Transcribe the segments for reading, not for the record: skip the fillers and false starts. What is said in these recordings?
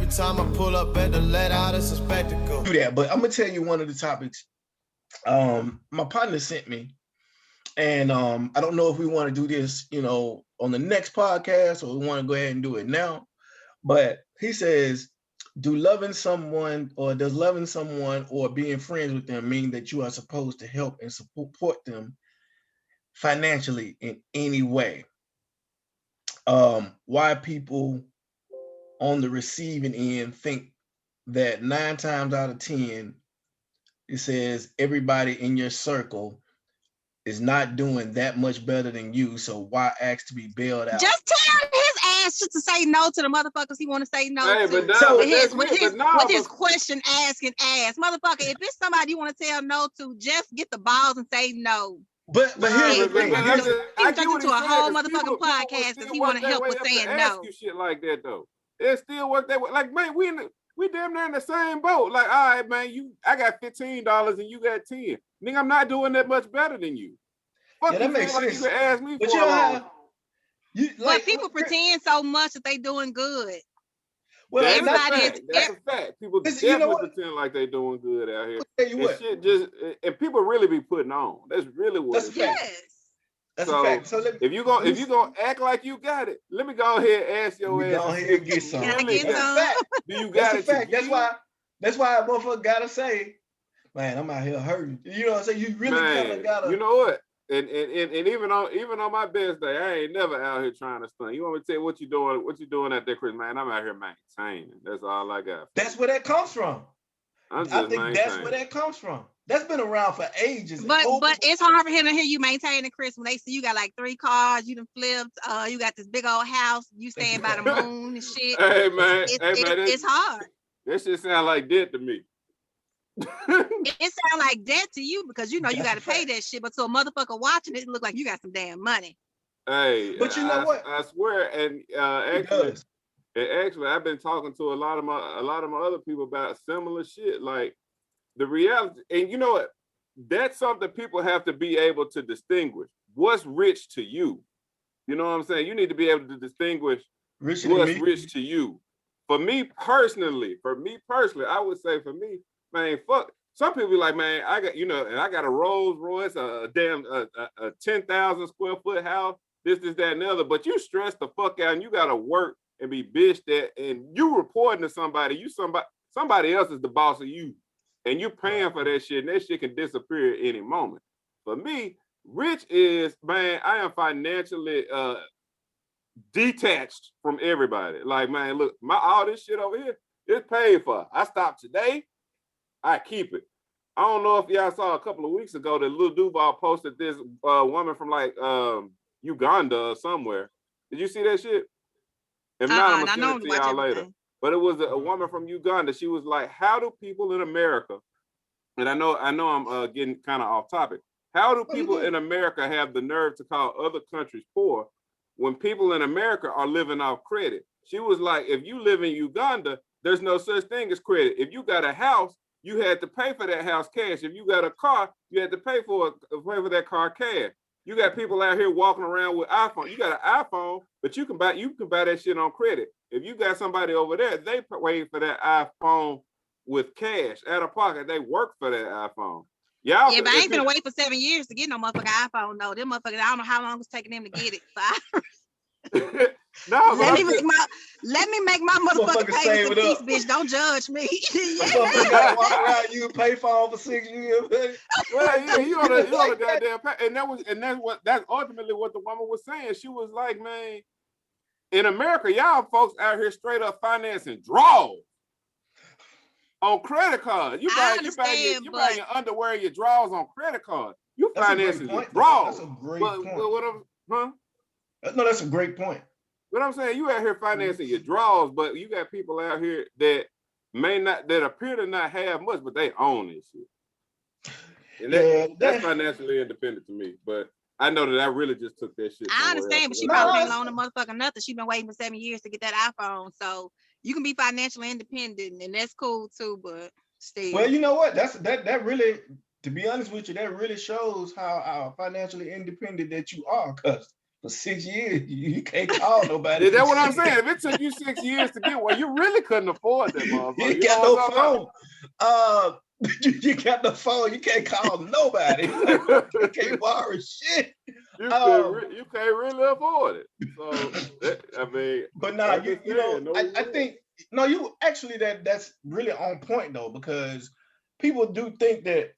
every time I pull up at the let out, it's a spectacle. Do that, but I'm gonna tell you one of the topics. My partner sent me, and I don't know if we want to do this, on the next podcast, or we want to go ahead and do it now. But he says, does loving someone or being friends with them mean that you are supposed to help and support them financially in any way? Why people on the receiving end think that 9 times out of 10, it says everybody in your circle is not doing that much better than you, so why ask to be bailed out? Just tell his ass just to say no to the motherfuckers he want to say no Hey, to. but nah, with his question asking ass. Motherfucker, if it's somebody you want to tell no to, just get the balls and say no. But here's the thing. He's turning to a whole motherfucking podcast because he want to help with saying no. You shit like that though. It still work that way. Like, man, we damn near in the same boat. Like, all right, man, I got $15 and you got 10. Nigga, I'm not doing that much better than you. Fuck, that makes sense. You can ask me but but people pretend so much that they doing good. Well, that's a fact. People definitely pretend like they doing good out here. Tell you what. And people really be putting on. That's really what it is. Yes. That's a fact. So if you gonna act like you got it, let me go ahead and ask your ass. Go ahead and get some. Do you got it? Fact. That's why a motherfucker gotta say, man, I'm out here hurting. You know what I'm saying? You really kind of gotta. You know what? And even on my best day, I ain't never out here trying to stunt. You want me to tell you what you doing? What you doing out there, Chris? Man, I'm out here maintaining. That's all I got. That's where that comes from. I think that's where that comes from. That's been around for ages. But it's hard for him to hear you maintaining, Chris, when they see you got like 3 cars, you done flipped, you got this big old house, you staying by the moon and shit. Hey man, it's hard. That shit sound like debt to me. It sound like debt to you because you know you got to pay that shit, but to a motherfucker watching it look like you got some damn money. Hey, but you know what? I swear, and actually, I've been talking to a lot of my other people about similar shit, like the reality. And you know what? That's something people have to be able to distinguish. What's rich to you? You know what I'm saying? You need to be able to distinguish what's rich to you. For me personally, I would say for me, man, fuck. Some people be like, man, I got, and I got a Rolls Royce, a 10,000 square foot house, this, that, and the other. But you stress the fuck out and you gotta work and be bitched at, and you reporting to somebody, somebody else is the boss of you. And you paying for that shit, and that shit can disappear at any moment. For me, rich is, man, I am financially detached from everybody. Like, man, look, all this shit over here, it's paid for. I stopped today, I keep it. I don't know if y'all saw a couple of weeks ago that Lil Duval posted this woman from like Uganda or somewhere. Did you see that shit? If not, I'm gonna send it to y'all later. But it was a woman from Uganda. She was like, how do people in America, and I know I'm getting kind of off topic. How do people in America have the nerve to call other countries poor when people in America are living off credit? She was like, if you live in Uganda, there's no such thing as credit. If you got a house, you had to pay for that house cash. If you got a car, you had to pay for that car cash. You got people out here walking around with iPhone. You got an iPhone, but you can buy that shit on credit. If you got somebody over there, they pay for that iPhone with cash out of pocket. They work for that iPhone. But I ain't gonna wait for 7 years to get no motherfucking iPhone. No, them motherfuckers, I don't know how long it's taking them to get it. No, let me make my motherfucking payments in peace, bitch. Don't judge me. Gotta walk around you pay phone for 6 years. Well, yeah, you on a goddamn pay. And that's ultimately what the woman was saying. She was like, man, in America, y'all folks out here straight up financing draws on credit cards. You buying your underwear, your drawers on credit cards. You financing your drawers. That's a great point. No, that's a great point. But I'm saying you out here financing your draws, but you got people out here that appear to not have much, but they own this shit. And that's financially independent to me. But I know that I really just took that shit. I understand, but she probably ain't loaning a motherfucker nothing. She been waiting for 7 years to get that iPhone. So you can be financially independent, and that's cool too, but still. Well, you know what? That really, to be honest with you, that really shows how financially independent that you are. Because For 6 years, you can't call nobody. Is that what I'm saying? If it took you 6 years to get one, you really couldn't afford that motherfucker. You got no phone. You got no phone. You can't call nobody. You can't borrow shit. You can't really afford it. So I mean, but nah, I think you actually that's really on point though, because people do think that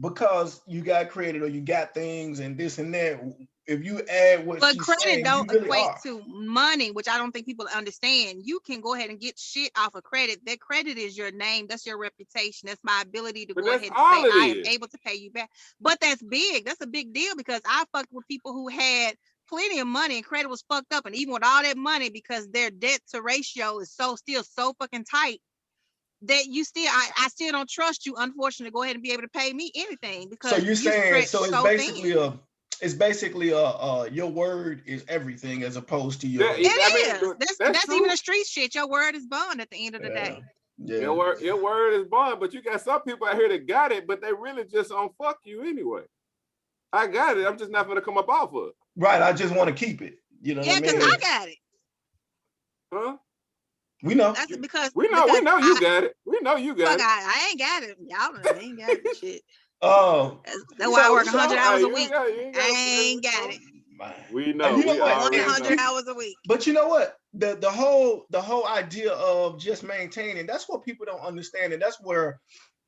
because you got credit or you got things and this and that, if you add what but she's credit saying, don't you really equate are. to money, which I don't think people understand. You can go ahead and get shit off of credit. That credit is your name. That's your reputation. That's my ability to go ahead and say I am able to pay you back. But that's big. That's a big deal, because I fucked with people who had plenty of money and credit was fucked up, and even with all that money, because their debt to ratio is still so fucking tight, that you still I still don't trust you, unfortunately, to go ahead and be able to pay me anything, because so you're saying so it's basically thin. It's basically your word is everything as opposed to your. That's even a street shit. Your word is bond at the end of the day. Yeah. Your word is bond, but you got some people out here that got it, but they really just on fuck you anyway. I got it. I'm just not gonna come up off of it. Right. I just want to keep it. You know what I mean? Because I got it. Huh? We know. That's because we know you got it. We know you got it. I ain't got it. Y'all ain't got it. Shit. Oh, that's why I work 100 hours a week. I ain't got it. We know. You know what? 100 hours a week. But you know what? The whole idea of just maintaining, that's what people don't understand, and that's where,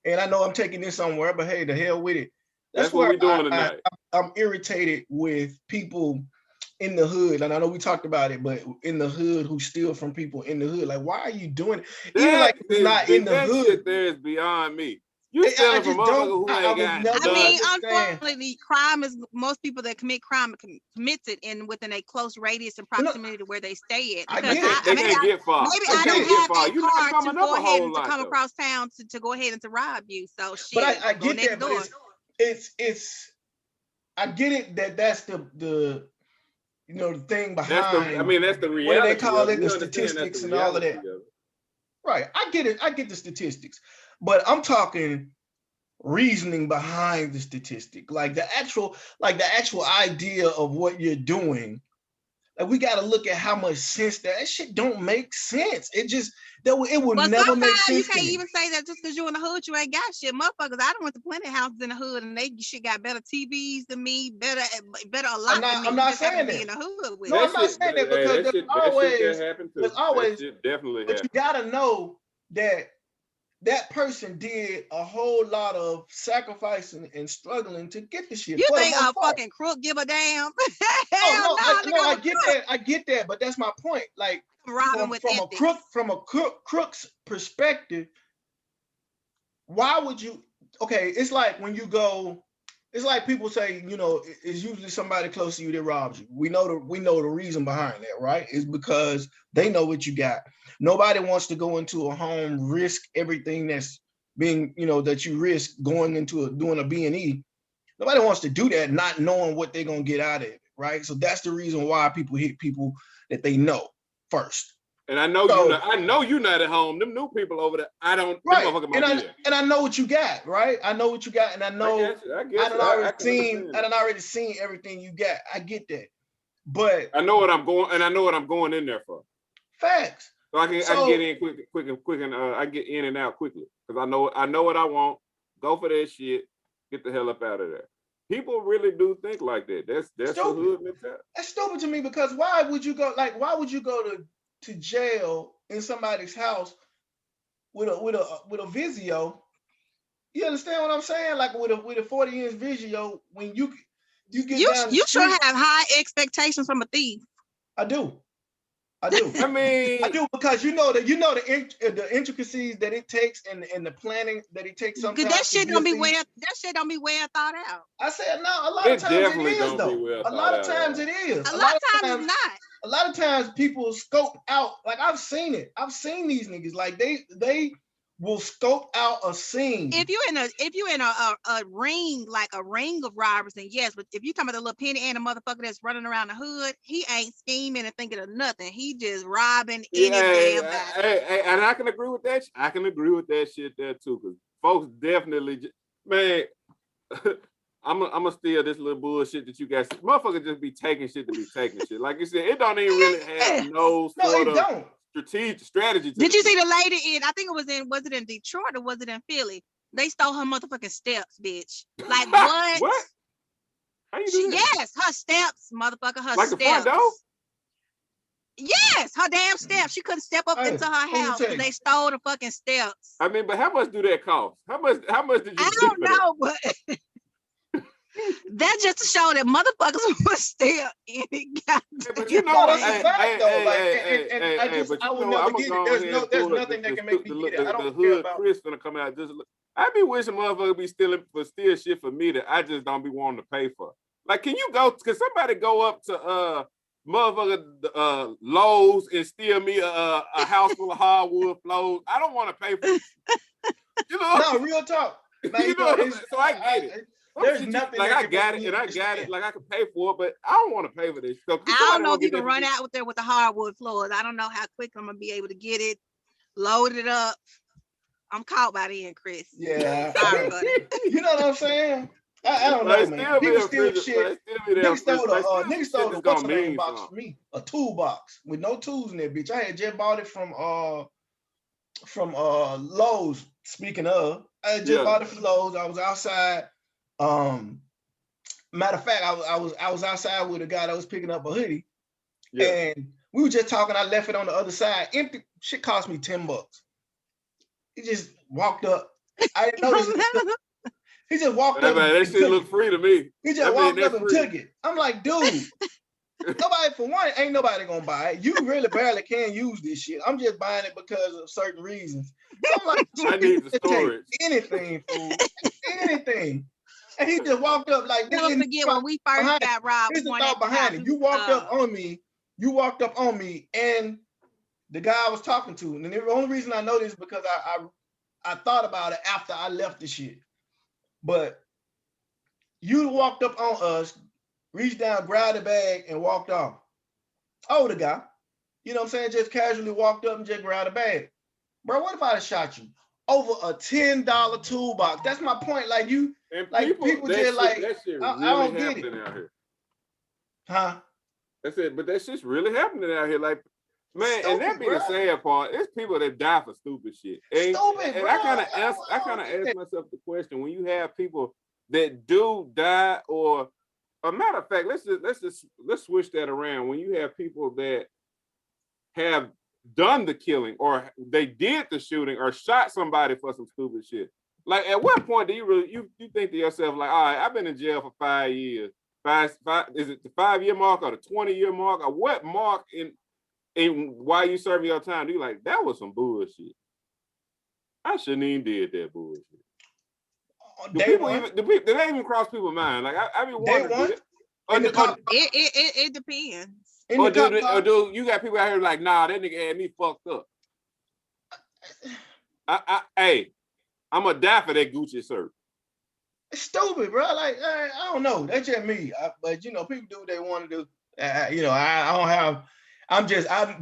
and I know I'm taking this somewhere, but hey, the hell with it. That's where what we're doing tonight. I'm irritated with people in the hood, and I know we talked about it, but in the hood who steal from people in the hood. Like, why are you doing it? Even like it's not in the hood. Shit there is beyond me. You stealing from motherfuckers who ain't got. I mean, unfortunately, crime is most people that commit crime commits it within a close radius and proximity to where they stay at. Because they can't get far. Maybe I don't have a car to go ahead and to come across town to go ahead and to rob you. So shit. But I get that. But it's I get it that that's the the thing behind. That's the reality. What do they call it? The statistics and all of that. Right. I get it. I get the statistics. But I'm talking reasoning behind the statistic, like the actual idea of what you're doing. Like, we got to look at how much sense that shit don't make sense. It would never make sense. You can't even say that just because you're in the hood, you ain't got shit, motherfuckers. I done went to plenty of houses in the hood, and they shit got better TVs than me, better a lot than me. I'm not saying that. In the hood with. No, I'm not saying that, because there's always definitely. But you gotta know that person did a whole lot of sacrificing and struggling to get the shit. You think a fucking crook give a damn? I get that. I get that, but that's my point. Like, from a crook's perspective, why would you? Okay, it's like when you go. It's like people say, it's usually somebody close to you that robs you. We know the reason behind that, right? It's because they know what you got. Nobody wants to go into a home, risk everything that's being, that you risk going into doing a B&E. Nobody wants to do that, not knowing what they're gonna get out of it, right? So that's the reason why people hit people that they know first. And I know you're not at home. Them new people over there, I don't. Right. And I know what you got, right? I know what you got, and I know I done already seen everything you got. I get that, but I know what I'm going, and I know what I'm going in there for. Facts. So I can get in quick, and I get in and out quickly because I know what I want. Go for that shit. Get the hell up out of there. People really do think like that. That's the hood mentality. That's stupid to me, because why would you go to jail in somebody's house with a Vizio? You understand what I'm saying? Like with a 40-inch Vizio, when you get you should have high expectations from a thief. I do. I mean, I do, because the intricacies that it takes and the planning that it takes. Sometimes that shit don't be well thought out. I said no. A lot of times it is though. A lot of times it is. A lot of times it's not. A lot of times people scope out. Like, I've seen it. I've seen these niggas. Like, they will scope out a scene. If you're in a ring, like a ring of robbers, then yes. But if you're talking about the little penny and a motherfucker that's running around the hood, he ain't scheming and thinking of nothing. He just robbing any damn body. And I can agree with that. I can agree with that shit there too, because folks definitely, man. gonna steal this little bullshit that you guys. Motherfuckers just be taking shit to be taking shit. Like you said, it don't even really have no sort of strategy. Did you see the lady in? I think was it in Detroit or was it in Philly? They stole her motherfucking steps, bitch. Like what? What? How you do that? Yes, her steps, motherfucker. Her like steps. The front door? Yes, her damn steps. She couldn't step up into her house because they stole the fucking steps. I mean, but how much do that cost? How much did you? I don't know, but that's just to show that motherfuckers was still in it. But you know, that's a fact though. Like, I would never get it. There's nothing that can make me get it. I don't care about. Chris gonna come out just. I be wishing motherfuckers be steal shit for me that I just don't be wanting to pay for. Like, can somebody go up to motherfucker Lowe's and steal me a house full of hardwood floors? I don't want to pay for it. You know? No, real talk. Like, you know, so I get it. There's nothing like I got it, like I can pay for it, but I don't want to pay for this. So I don't know if you can run out there with the hardwood floors. I don't know how quick I'm gonna be able to get it, load it up. I'm caught by the end, Chris. Yeah. Sorry, buddy. You know what I'm saying? I don't know, man. Niggas steal shit. Niggas stole the what's the name box for me? A toolbox with no tools in it, bitch. I had just bought it from Lowe's. Speaking of, I had just bought it from Lowe's. I was outside. Matter of fact, I was outside with a guy that was picking up a hoodie, and we were just talking. I left it on the other side. Empty shit cost me $10. He just walked up. I didn't notice. He just walked up. That shit looked free to me. He just walked up and took it. I'm like, dude, nobody, for one, ain't nobody gonna buy it. You really barely can use this shit. I'm just buying it because of certain reasons. So I'm like, I need the storage. Anything, fool. Anything. And he just walked up like this. Never forget when we first got robbed. Here's the thought behind it. You walked up on me, and the guy I was talking to. And the only reason I know this is because I thought about it after I left the shit. But you walked up on us, reached down, grabbed the bag, and walked off. Oh, the guy. You know what I'm saying? Just casually walked up and just grabbed the bag. Bro, what if I had shot you? Over a $10 toolbox. That's my point. Like you, and like people just shit, like, that shit really I don't get it. Out here. Huh? That's it. But that shit's really happening out here. Like, man, stupid, and that be the sad part. It's people that die for stupid shit. And I kind of ask myself the question: when you have people that do die, or a matter of fact, let's switch that around. When you have people that have done the killing, or they did the shooting, or shot somebody for some stupid shit. Like, at what point do you really you think to yourself, like, all right, I've been in jail for 5 years. Five is it the 5-year mark or the 20-year mark, or what mark in while you serving your time? Do you like that was some bullshit? I shouldn't even did that bullshit. Do they even cross people's mind? Like I be wondering. It depends. Or do you got people out here like, nah, that nigga had me fucked up. Hey, I'm gonna die for that Gucci shirt. It's stupid, bro. Like, I don't know. That's just me. But you know, people do what they want to do. You know, I don't have.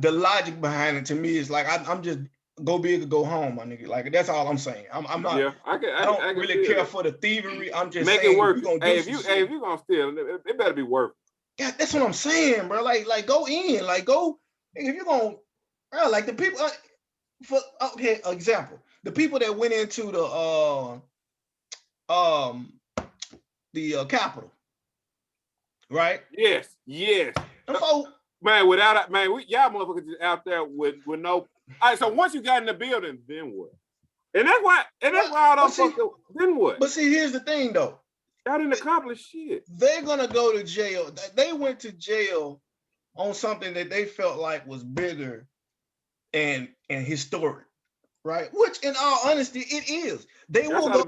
The logic behind it to me is like I'm just go big or go home, my nigga. Like that's all I'm saying. I'm not. Yeah, I don't really care for the thievery. I'm just make saying, it work. If you gonna steal, it better be worth it. Yeah, that's what I'm saying, bro. Like go in, like go. If you're gonna, bro, like the people. Example, the people that went into the Capitol, right? Yes. Man, y'all motherfuckers just out there with no. All right, so once you got in the building, then what? And that's why all those fuckers. Then what? But see, here's the thing, though. Y'all didn't accomplish shit. They're gonna go to jail. They went to jail on something that they felt like was bigger and historic, right? Which, in all honesty, it is. They will go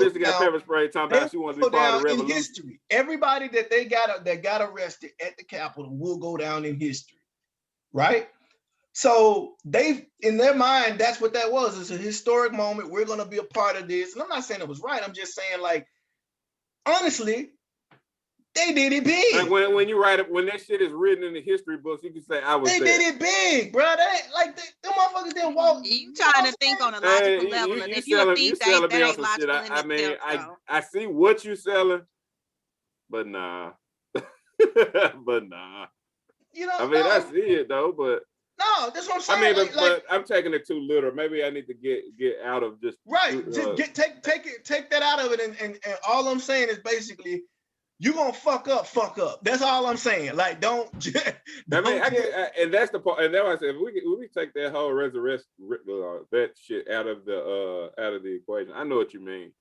down in history. Everybody that got arrested at the Capitol will go down in history, right? So in their mind, that's what that was. It's a historic moment. We're gonna be a part of this. And I'm not saying it was right. I'm just saying, like, honestly, they did it big. Like when you write it, when that shit is written in the history books, you can say I was. They did it big, bro. Them motherfuckers didn't walk. You trying to think on a logical level, and if you're a thief, that ain't logical in itself. I see what you selling, But nah. But nah. You know, I mean, I see it though, but no, that's what I'm saying. I mean, like, but I'm taking it too literal. Maybe I need to get out of just just take that out of it, and all I'm saying is basically you gonna fuck up. That's all I'm saying. Like, don't. I mean, and that's the part. And that's why I said if we take that whole resurrection that shit out of the equation. I know what you mean.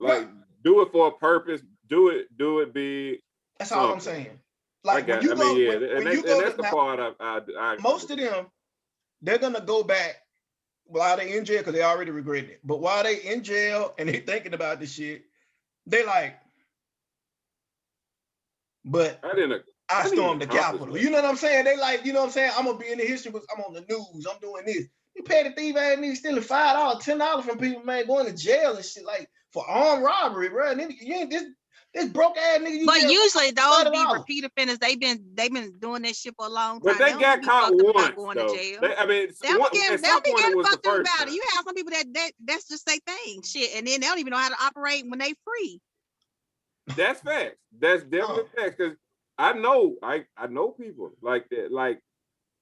Like, do it for a purpose. Do it big. That's all I'm saying. Like, when you go that's the part I most of them, they're gonna go back while they in jail because they already regret it. But while they in jail and they thinking about this shit, they like, but I stormed the Capitol. You know what I'm saying? They like, you know what I'm saying? I'm gonna be in the history books. I'm on the news. I'm doing this. You pay the thief ass nigga stealing $5, $10 from people, man, going to jail and shit, like, for armed robbery, bro. And then you ain't this broke ass nigga. But usually those be repeat offenders. They've been doing this shit for a long time. But they got caught once, going though. to jail. I mean, they'll be getting fucked up about it. You have some people that's just their thing, shit, and then they don't even know how to operate when they free. That's facts. That's definitely facts. Because I know people like that. Like,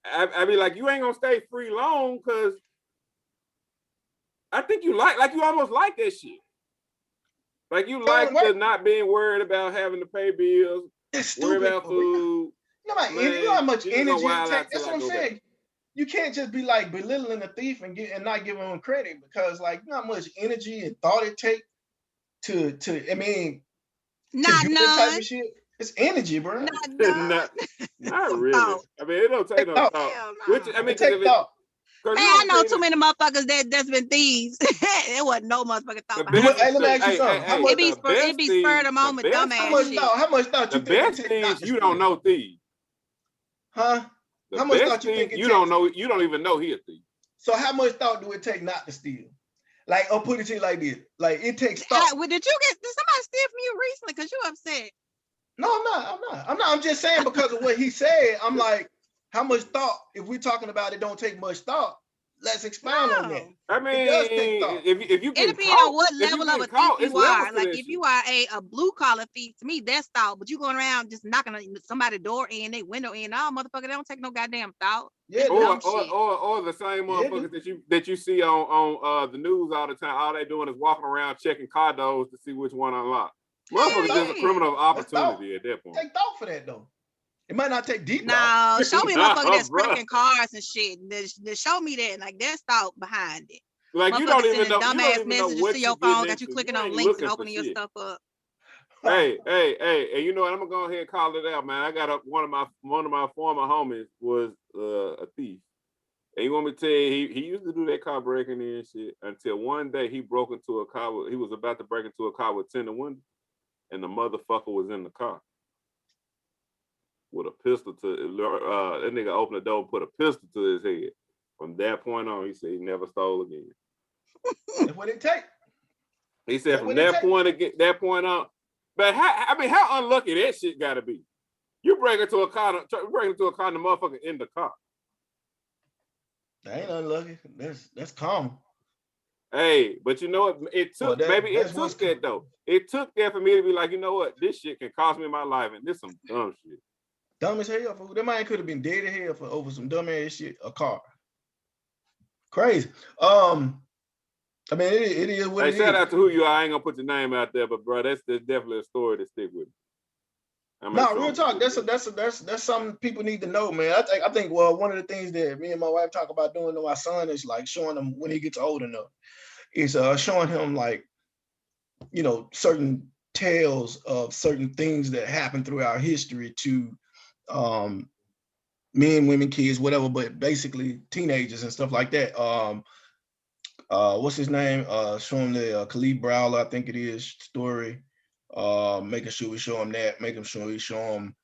I mean, like, you ain't gonna stay free long because I think you almost like that shit. Like, you like the not being worried about having to pay bills, worry about food. You know how much energy it takes. That's what I'm saying. You can't just be like belittling a thief and not giving him credit because, like, you know how much energy and thought it takes to I mean, not to do this type of shit. It's energy, bro. Not really. I mean, it don't take no thought. Which, I mean, it take thought. Man, I know too many motherfuckers that's been thieves. It wasn't no motherfucking thought. Let me ask you something. It be spur of the moment, dumbass shit. How much thought you think it takes? The best things you don't know thieves. Huh? How much thought you think it takes? You don't know. You don't even know he a thief. So how much thought do it take not to steal? Like, I'll put it to you like this. Like, it takes thought. Did somebody steal from you recently? Because you upset. No, I'm not. I'm just saying because of what he said. I'm like, how much thought? If we're talking about it, don't take much thought. Let's expound on that. I mean, if you get it depends on what level of a thief you are. Like, if you are a blue collar thief, to me, that's thought. But you going around just knocking somebody's door in, they window in, all motherfucker, they don't take no goddamn thought. Yeah, or the same motherfuckers that you see on the news all the time. All they doing is walking around checking car doors to see which one unlocked. Motherfucker, just a criminal opportunity at that point. Take thought for that though. It might not take deep thought. No, show me a motherfucker that's scraping cars and shit. Show me that. Like, there's thought behind it. Like, you don't even know. Dumbass messages to your phone, got you clicking on links and opening your stuff up. Hey, and you know what? I'm gonna go ahead and call it out, man. I got one of my former homies was a thief. And you want me to tell you, he used to do that car breaking in and shit until one day he broke into a car. He was about to break into a car with tinted windows, and the motherfucker was in the car with a pistol to that nigga opened the door and put a pistol to his head. From that point on, he said he never stole again. That's what it takes. He said from that point on. But how unlucky that shit gotta be? You break into a car, and the motherfucker in the car. That ain't unlucky. That's calm. Hey, but you know what? It took that though. It took that for me to be like, you know what? This shit can cost me my life, and this some dumb shit. Dumb as hell. That man could have been dead as hell for over some dumb ass shit. A car. Crazy. I mean, it is what it is. Shout out to who you are. I ain't gonna put your name out there, but bro, that's definitely a story to stick with. No, real talk. That's something people need to know, man. I think one of the things that me and my wife talk about doing to our son is like showing him when he gets old enough. Is showing him, like, you know, certain tales of certain things that happen throughout history to men, women, kids, whatever, but basically teenagers and stuff like that. What's his name? Show him the Khalid Brawler, I think it is, story. Making sure we show him that, making sure we show him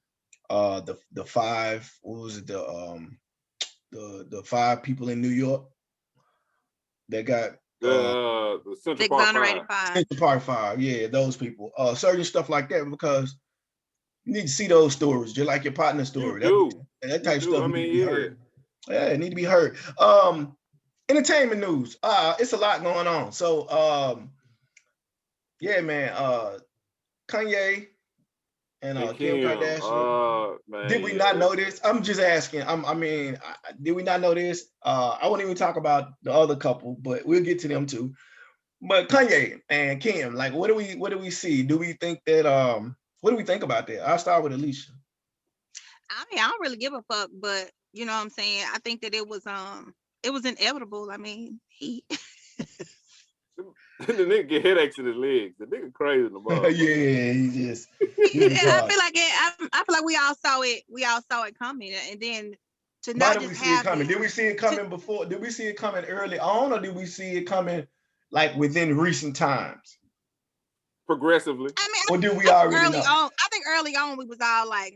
the five, what was it, the 5 people in New York that got the Central Park 5, yeah, those people. Certain stuff like that, because you need to see those stories, just like your partner story. That type of stuff. I mean, it need to be heard. Entertainment news. It's a lot going on. So yeah, man. Kanye and And Kim Kim, Kardashian. man, Did we yeah. not know this? I'm just asking. Did we not know this? I won't even talk about the other couple, but we'll get to them too. But Kanye and Kim, like, what do we see? Do we think that what do we think about that? I'll start with Alicia. I mean, I don't really give a fuck, but you know what I'm saying? I think that it was inevitable. I mean, he The nigga get headaches in his legs. The nigga crazy in the motherfucker. Yeah, he's I feel like I feel like we all saw it coming, and then to Why not did we just see it have coming? it, Did we see it coming before? Did we see it coming early on, or did we see it coming like within recent times? Progressively. I mean, Or did we already early know? on, I think early on we was all like,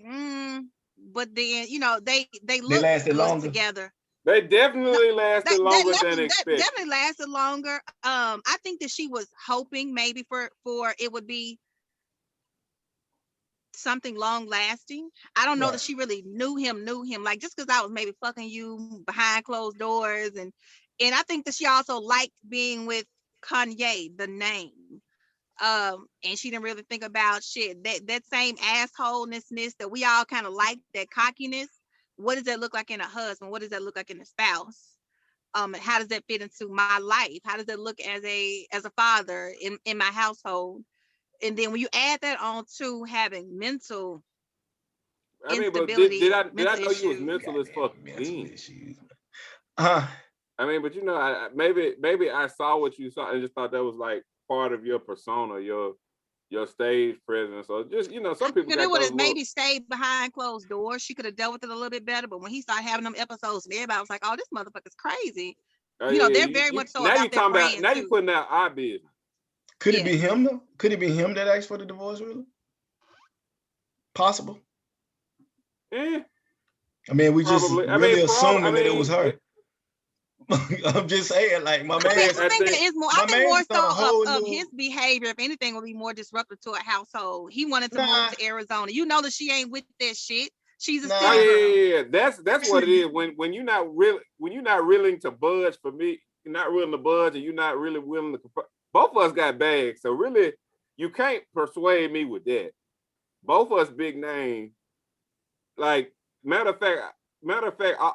but then you know they looked lasted good longer? together. They definitely lasted longer than That expected. definitely lasted longer. I think that she was hoping maybe for it would be something long lasting. I don't know that she really knew him. Like, just because I was maybe fucking you behind closed doors, and I think that she also liked being with Kanye, the name. And she didn't really think about shit. That same assholeness that we all kind of like, that cockiness. What does that look like in a husband? What does that look like in a spouse? And how does that fit into my life? How does that look as a father in my household? And then when you add that on to having mental instability, did I know issues. you was mental as fuck then? I mean, but you know, maybe I saw what you saw and just thought that was like part of your persona, your stage presence. So just, you know, some people could have maybe stayed behind closed doors. She could have dealt with it a little bit better. But when he started having them episodes, and everybody was like, "Oh, this motherfucker's crazy." You know, they're very much so. Now about you talking about now you putting out our business. Could it be him though? Could it be him that asked for the divorce? Really? Possible. Yeah. I mean, we just really assuming that it was her. I'm just saying, like, my man. I think that is more. I think more so of his behavior, if anything, will be more disruptive to a household. He wanted to move to Arizona. You know that she ain't with that shit. She's a yeah. That's what it is. When you're not willing to budge for me, you're not willing to budge, and you're not really willing to. Both of us got bags, so really, you can't persuade me with that. Both of us big name. Like, matter of fact,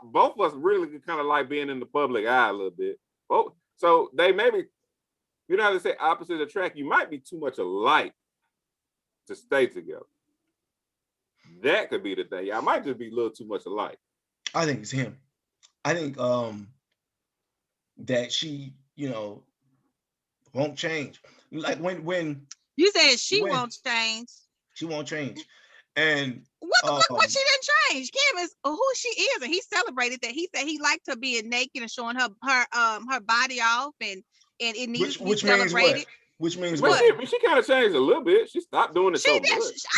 both of us really kind of like being in the public eye a little bit. So they maybe, you know how to say opposite attract. You might be too much alike to stay together. That could be the thing. I might just be a little too much alike. I think it's him. I think that she, you know, won't change. Like when you said she won't change. She won't change. And what she didn't change. Kim is who she is, and he celebrated that. He said he liked her being naked and showing her body off, and it needs to be celebrated. Which means what? She kind of changed a little bit. She stopped doing it so much. I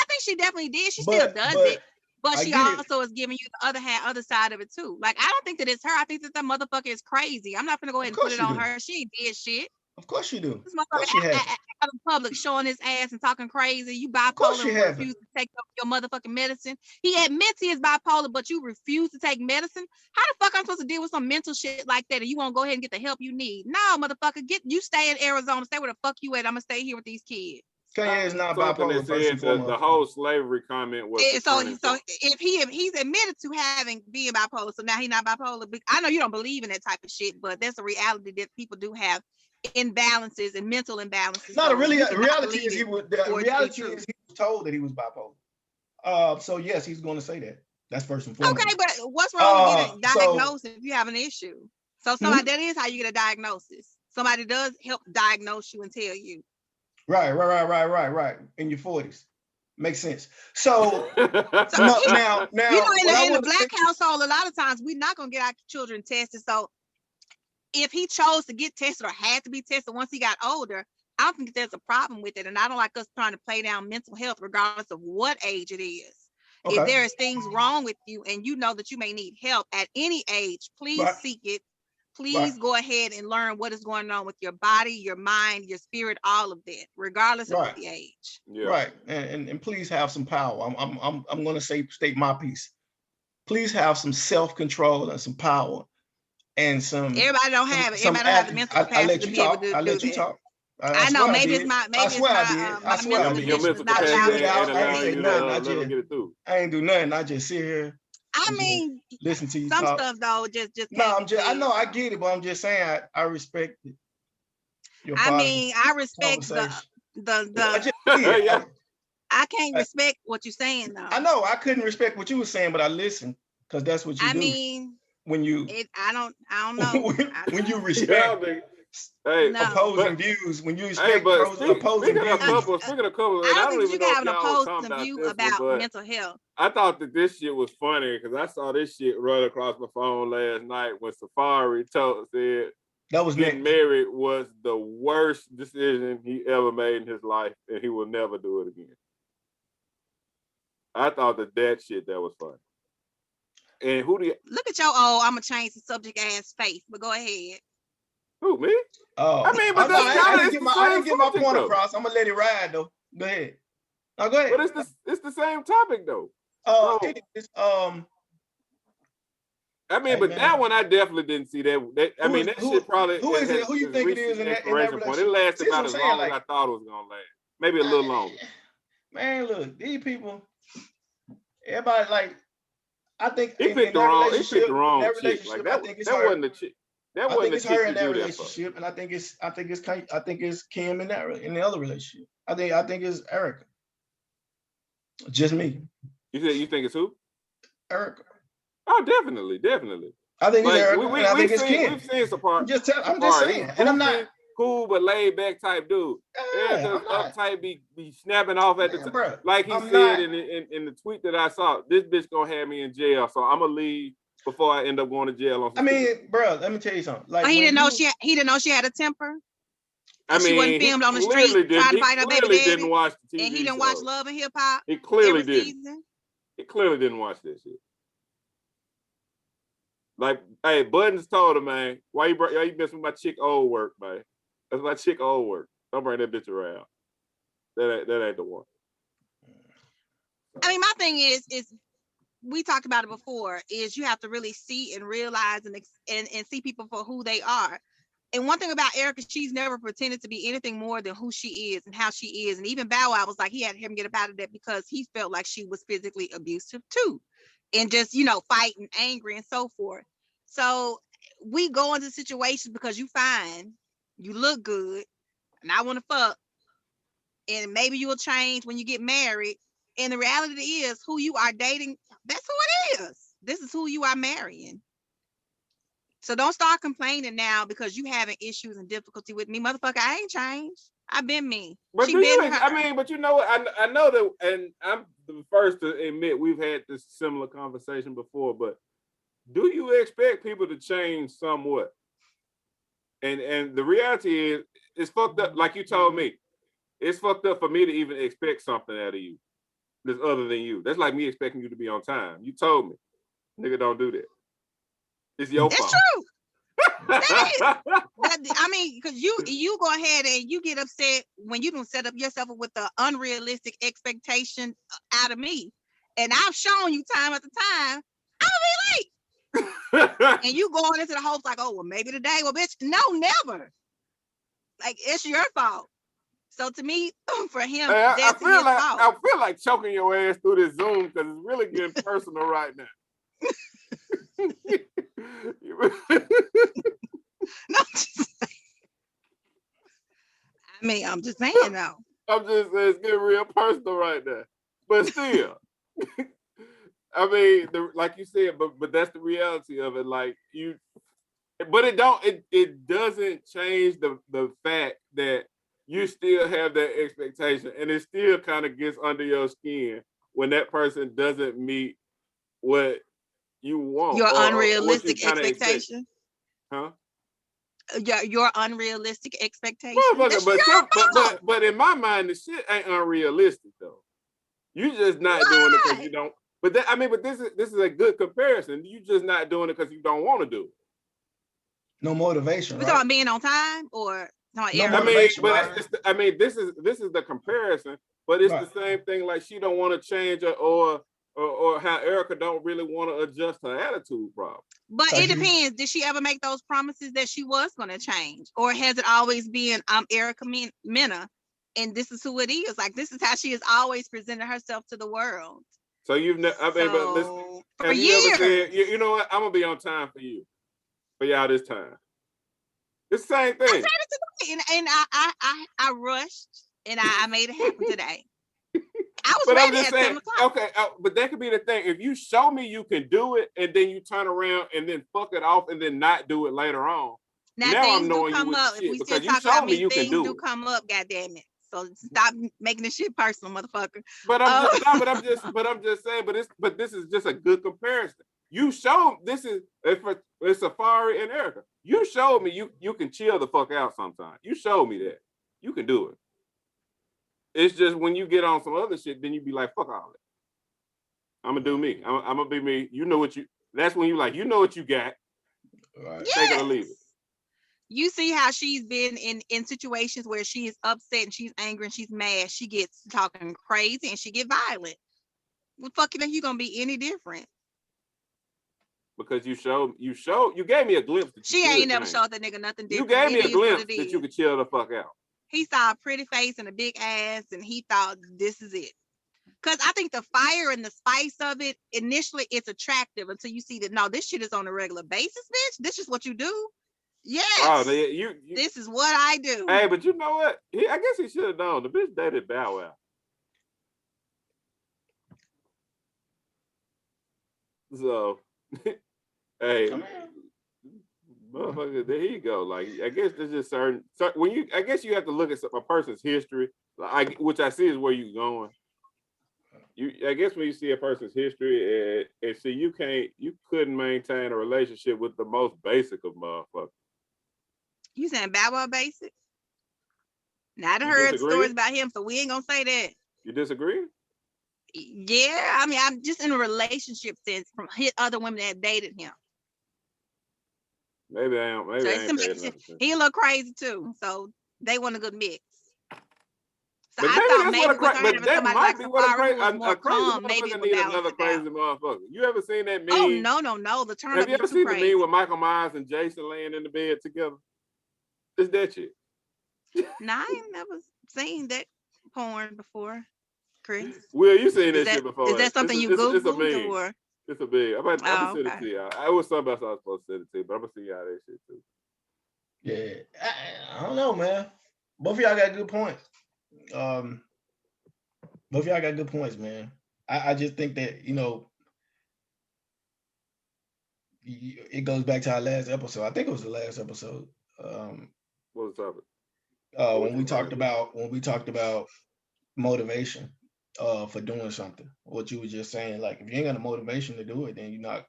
think she definitely did. She still does it, but she also is giving you the other side of it too. Like, I don't think that it's her. I think that motherfucker is crazy. I'm not gonna go ahead and put it on her. She ain't did shit. Of course you do. This motherfucker out in public showing his ass and talking crazy. You bipolar and refuse to take your motherfucking medicine. He admits he is bipolar, but you refuse to take medicine. How the fuck I'm supposed to deal with some mental shit like that, and you won't go ahead and get the help you need? No, motherfucker, you stay in Arizona. Stay where the fuck you at. I'm gonna stay here with these kids. Kanye is not bipolar. The whole slavery comment was so if he's admitted to being bipolar, so now he's not bipolar. I know you don't believe in that type of shit, but that's a reality that people do have imbalances and mental imbalances. No, the reality is he was told that he was bipolar. So yes, he's going to say that. That's first and foremost. Okay, but what's wrong with getting diagnosed if you have an issue? So somebody that is how you get a diagnosis. Somebody does help diagnose you and tell you. Right. In your 40s. Makes sense. So now, in the black household, a lot of times we're not gonna get our children tested. So if he chose to get tested or had to be tested once he got older, I don't think there's a problem with it. And I don't like us trying to play down mental health regardless of what age it is. Okay. If there is things wrong with you and you know that you may need help at any age, please seek it. Please go ahead and learn what is going on with your body, your mind, your spirit, all of that, regardless of the age. Yeah. Right. And please have some power. I'm going to state my piece. Please have some self-control and some power and some. Everybody don't have it. Everybody don't have the mental capacity to be able to do that. I know. Maybe it's my. I swear I did. I swear I did. Your mental capacity ain't allowing you to let her get it through. I ain't do nothing. I just sit here. I mean, listen to you some talk. stuff though. Just. No, I know I get it, but I'm just saying I respect it. I mean, I respect the. Yeah. I can't respect what you're saying though. I know I couldn't respect what you were saying, but I listened because that's what you do. I mean, when you. I don't know. when you respect. Opposing views. When you respect opposing views. Speaking of couples, I don't think you can have an opposing view about mental health. I thought that this shit was funny because I saw this shit run across my phone last night when Safari said that was getting married was the worst decision he ever made in his life, and he will never do it again. I thought that shit that was funny. And who do you look at your I'm gonna change the subject ass face, but go ahead. Who, me? Oh, I mean, but that's I didn't get my point across. I'm gonna let it ride though. Go ahead. No, go ahead. But it's the same topic though. I mean, but that one I definitely didn't see that. I mean, that shit probably. Who is it? Who you think it is in that relationship? It lasted about as long as I thought it was gonna last. Maybe a little longer. Man, look, these people. Everybody like. I think he picked the wrong chick. Like that wasn't the chick. That wasn't the chick her in that relationship, and I think it's Kim in the other relationship. I think it's Erica. Just me. You think it's who? Erica. Oh, definitely. I think it's Erica. I think it's Kim. We've seen Safari. I'm just saying, and I'm not cool but laid back type dude. Erica's uptight, be snapping off at the time. Like he said in the tweet that I saw, this bitch gonna have me in jail, so I'm gonna leave before I end up going to jail. I mean, bro, let me tell you something. Like he didn't know she had a temper. I mean, she wasn't filmed on the street trying to fight her baby daddy. Didn't watch the TV and he didn't watch Love and Hip Hop. He clearly did. He clearly didn't watch that shit. Like, hey, Buttons told him, man, why you messing with my chick old work, man? That's my chick old work. Don't bring that bitch around. That ain't the one. I mean, my thing is we talked about it before, is you have to really see and realize and see people for who they are. And one thing about Erica, she's never pretended to be anything more than who she is and how she is. And even Bow Wow was like, he had him get up out of that because he felt like she was physically abusive too. And just, fighting, angry and so forth. So we go into situations because you fine, you look good, and I want to fuck. And maybe you will change when you get married. And the reality is who you are dating, that's who it is. This is who you are marrying. So don't start complaining now because you having issues and difficulty with me. Motherfucker, I ain't changed. I've been me. But but you know what? I know that, and I'm the first to admit we've had this similar conversation before, but do you expect people to change somewhat? And the reality is, it's fucked up. Like you told me, it's fucked up for me to even expect something out of you that's other than you. That's like me expecting you to be on time. You told me, nigga, don't do that. It's your fault. It's true. I mean, because you go ahead and you get upset when you don't set up yourself with the unrealistic expectation out of me. And I've shown you time after time, I'll be late. And you going into the hopes like, oh, well, maybe today. Well, bitch, no, never. Like, it's your fault. So to me, for him, that's his fault. I feel like choking your ass through this Zoom because it's really getting personal right now. No, I'm just saying though. I'm just saying it's getting real personal right now. But still, I mean, like you said, but that's the reality of it. Like but it doesn't change the fact that you still have that expectation, and it still kind of gets under your skin when that person doesn't meet what you want. Your unrealistic expectation. Huh? Your unrealistic expectation. But in my mind, the shit ain't unrealistic though. You just not doing it because you don't. But this is a good comparison. You just not doing it because you don't want to do it. No motivation. We talking about being on time or no motivation, this is the comparison, but it's the same thing. Like she don't want to change or or how Erica don't really want to adjust her attitude problem. But it depends. Did she ever make those promises that she was going to change? Or has it always been, I'm Erica Mena, and this is who it is? Like, this is how she has always presented herself to the world. So you've never, I mean, but listen, have you ever said, you know what, I'm going to be on time for you, for y'all this time. It's the same thing. I said it today, and I rushed, and I made it happen today. I was ready at 7 o'clock. Okay, but that could be the thing. If you show me you can do it, and then you turn around and then fuck it off, and then not do it later on. Now things I'm knowing do come you up. If we still talk about me, things do come up. Goddamn it! So stop making this shit personal, motherfucker. But I'm just saying. But this is just a good comparison. You showed this is it's Safari and Erica. You showed me you can chill the fuck out sometimes. You showed me that you can do it. It's just when you get on some other shit, then you be like, fuck all that. I'm gonna do me. I'm gonna be me. You know what you. That's when you like. You know what you got. Right. Yes. Take it or leave it. You see how she's been in situations where she is upset and she's angry and she's mad. She gets talking crazy and she get violent. Well, fuck you think you gonna be any different? Because you gave me a glimpse. She ain't never showed that nigga nothing different. You gave me a glimpse that you could chill the fuck out. He saw a pretty face and a big ass and he thought this is it. Because I think the fire and the spice of it, initially it's attractive until you see that, no, this shit is on a regular basis, bitch. This is what you do. Yes. Oh, this is what I do. Hey, but you know what? I guess he should have known. The bitch dated Bow Wow. So, hey, motherfucker, there you go. Like, I guess there's just certain I guess you have to look at a person's history, which I see is where you're going. I guess when you see a person's history and see you couldn't maintain a relationship with the most basic of motherfuckers. You saying Bow Wow basic? Now I heard stories about him, so we ain't gonna say that. You disagree? Yeah, I mean, I'm just in a relationship sense from other women that dated him. Maybe I am. Maybe so he a little crazy too, so they want a good mix. So but I thought maybe with her having somebody like Safari who was more calm, maybe it would balance another crazy motherfucker. You ever seen that meme? Oh no, the turn up. Have you ever seen the meme with Michael Myers and Jason laying in the bed together? It's that shit. No, I ain't never seen that porn before, Chris. Will, you seen that shit before? Is that something you Googled? It's a meme. It's a big. I'm gonna send it to y'all. I was something else I was supposed to send it to, but I'm gonna see y'all that shit too. Yeah, I don't know, man. Both of y'all got good points. Both of y'all got good points, man. I just think that, it goes back to our last episode. I think it was the last episode. What was the topic? When we talked about motivation for doing something. What you were just saying, like, if you ain't got a motivation to do it, then you're not,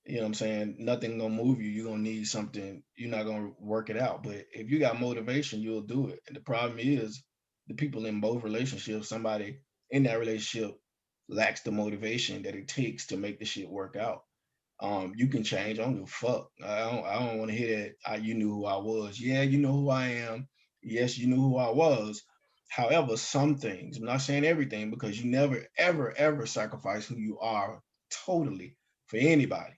you know what I'm saying, nothing gonna move you. You're gonna need something, you're not gonna work it out. But if you got motivation, you'll do it. And the problem is the people in both relationships, somebody in that relationship lacks the motivation that it takes to make the shit work out. You can change. I don't give a fuck. I don't want to hear that. You knew who I was. Yeah, you know who I am. Yes, you knew who I was. However, some things, I'm not saying everything, because you never, ever, ever sacrifice who you are totally for anybody.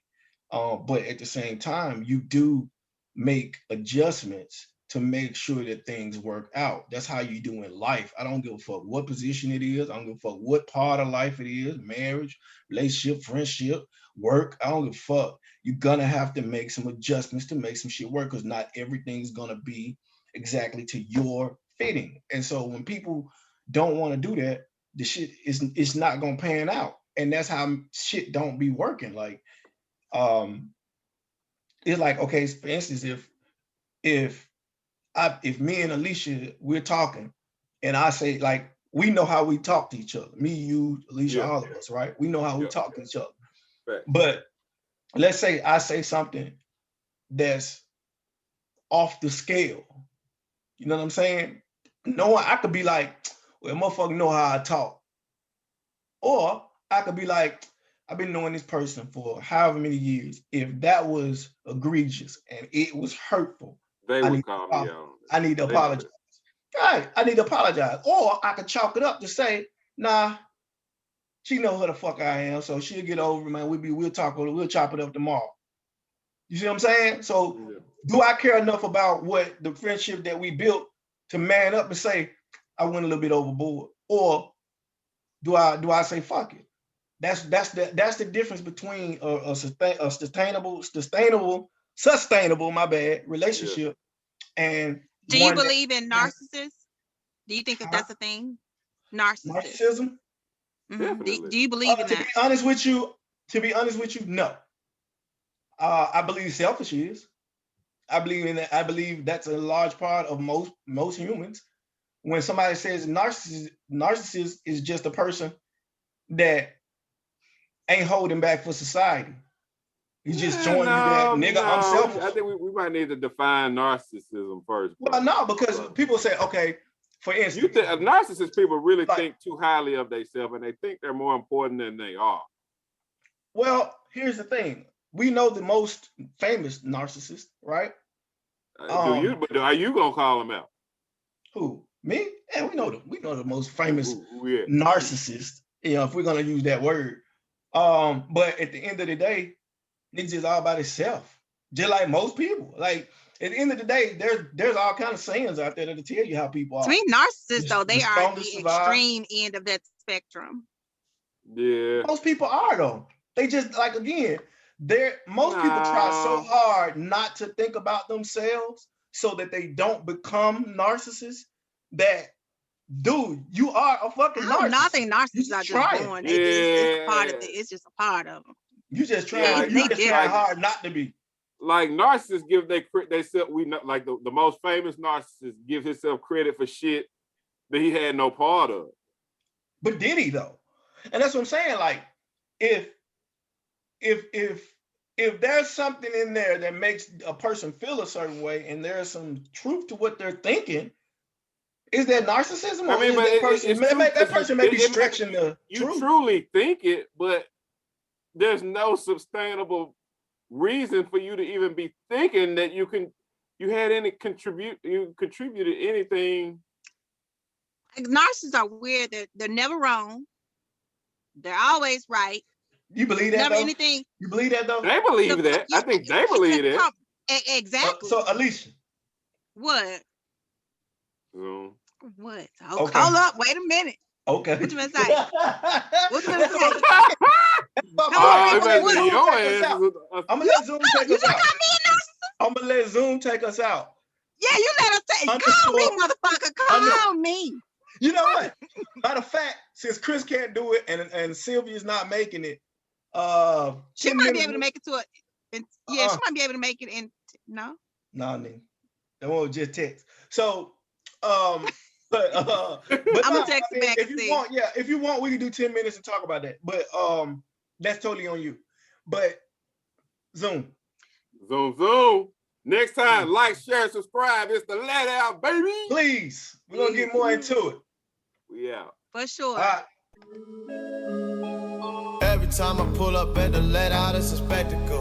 But at the same time, you do make adjustments to make sure that things work out. That's how you do in life. I don't give a fuck what position it is. I don't give a fuck what part of life it is, marriage, relationship, friendship, work. I don't give a fuck. You're gonna have to make some adjustments to make some shit work, because not everything's gonna be exactly to your fitting. And so when people don't want to do that, the shit it's not gonna pan out. And that's how shit don't be working. Like, it's like, okay, for instance, if me and Alicia, we're talking, and I say, like, we know how we talk to each other. Me, you, Alicia, all of us, right? We know how we talk to each other. Right. But let's say I say something that's off the scale. You know what I'm saying? No, I could be like, well, motherfucker know how I talk. Or I could be like, I've been knowing this person for however many years. If that was egregious and it was hurtful, they would call me out. I need to apologize. Right, I need to apologize. Or I could chalk it up to say, nah, She know who the fuck I am, so she'll get over, man. We'll chop it up tomorrow. You see what I'm saying? So do I care enough about what the friendship that we built to man up and say, I went a little bit overboard? Or do I say fuck it? That's the difference between a sustainable relationship and do you believe in narcissists? Do you think that that's a thing? Narcissism? Mm-hmm. Do you believe in that? To be honest with you, no. I believe selfish is. I believe in that. I believe that's a large part of most humans. When somebody says narcissist is just a person that ain't holding back for society. He's just showing you that, nigga, I'm selfish. I think we might need to define narcissism first. Well, no, because people say, okay, for instance, narcissist people really think too highly of themselves, and they think they're more important than they are. Well, here's the thing: we know the most famous narcissist, right? But are you gonna call them out? Who? Me? Yeah, we know the most famous narcissist. If we're gonna use that word. But at the end of the day, it's just all about itself. Just like most people. Like at the end of the day, there's all kind of sayings out there that'll tell you how people are. To me, narcissists though, they are the extreme end of that spectrum. Yeah. Most people are though. They just like again, most people try so hard not to think about themselves so that they don't become narcissists that, dude, you are a fucking narcissist. I think narcissists are just born. It's a part of it. It's just a part of them. You just try hard not to be. Like narcissists give themselves, we know, like the most famous narcissist give himself credit for shit that he had no part of. But did he though? And that's what I'm saying. Like, if there's something in there that makes a person feel a certain way, and there's some truth to what they're thinking, is that narcissism? Or that person may be stretching the truth. You truly think it, but there's no sustainable reason for you to even be thinking that you contributed anything. Narcissists are weird. They're never wrong. They're always right. You believe that? Never though? anything. You believe that though? They believe that. I think they believe that. Exactly. So Alicia. What? What? Oh, okay. Hold up. Wait a minute. Okay. What you gonna say? What you gonna say? I'm gonna let Zoom take us out. I'm gonna let Zoom take us out. Yeah, you let us take. Call me, motherfucker. Call me. You know what? Matter of fact, since Chris can't do it and Sylvia's not making it, she might be able to make it to it. Yeah, she might be able to make it in. No, nigga. That won't just text. So, but I'm gonna text back. If you want, we can do 10 minutes and talk about that. But that's totally on you. But Zoom. Next time, like, share, subscribe. It's the Let Out, baby. Please, we're gonna get more into it. Yeah, for sure. Every time I pull up at the Let Out, it's a spectacle.